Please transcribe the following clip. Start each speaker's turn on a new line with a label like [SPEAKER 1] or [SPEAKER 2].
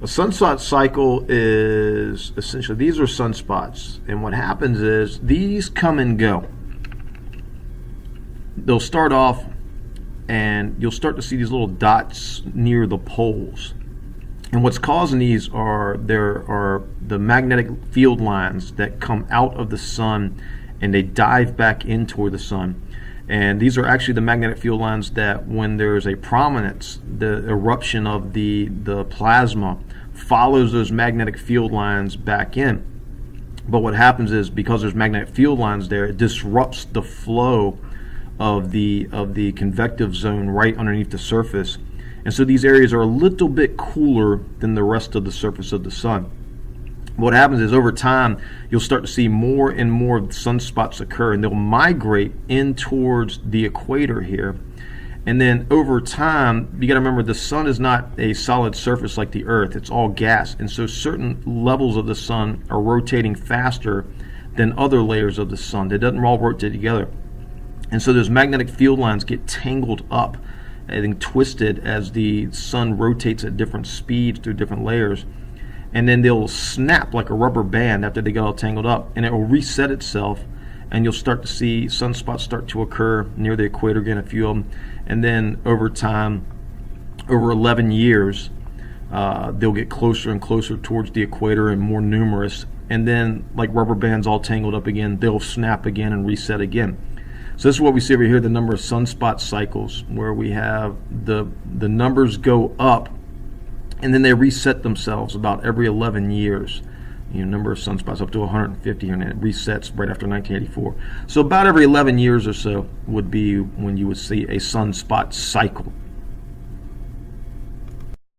[SPEAKER 1] A sunspot cycle is essentially, these are sunspots, and what happens is these come and go. They'll start off, and you'll start to see these little dots near the poles. And what's causing these are the magnetic field lines that come out of the sun and they dive back in toward the sun. And these are actually the magnetic field lines that, when there's a prominence, the eruption of the plasma follows those magnetic field lines back in. But what happens is, because there's magnetic field lines there, it disrupts the flow of the convective zone right underneath the surface. And so these areas are a little bit cooler than the rest of the surface of the sun. What happens is, over time, you'll start to see more and more sunspots occur, and they'll migrate in towards the equator here. And then over time, you got to remember, the sun is not a solid surface like the earth. It's all gas. And so certain levels of the sun are rotating faster than other layers of the sun. They doesn't all rotate together. And so those magnetic field lines get tangled up and twisted as the sun rotates at different speeds through different layers. And then they'll snap like a rubber band after they get all tangled up, and it will reset itself, and you'll start to see sunspots start to occur near the equator again, a few of them. And then over time, over 11 years, they'll get closer and closer towards the equator and more numerous. And then, like rubber bands all tangled up again, they'll snap again and reset again. So this is what we see over here, the number of sunspot cycles, where we have the numbers go up, and then they reset themselves about every 11 years. Number of sunspots up to 150, and it resets right after 1984. So about every 11 years or so would be when you would see a sunspot cycle.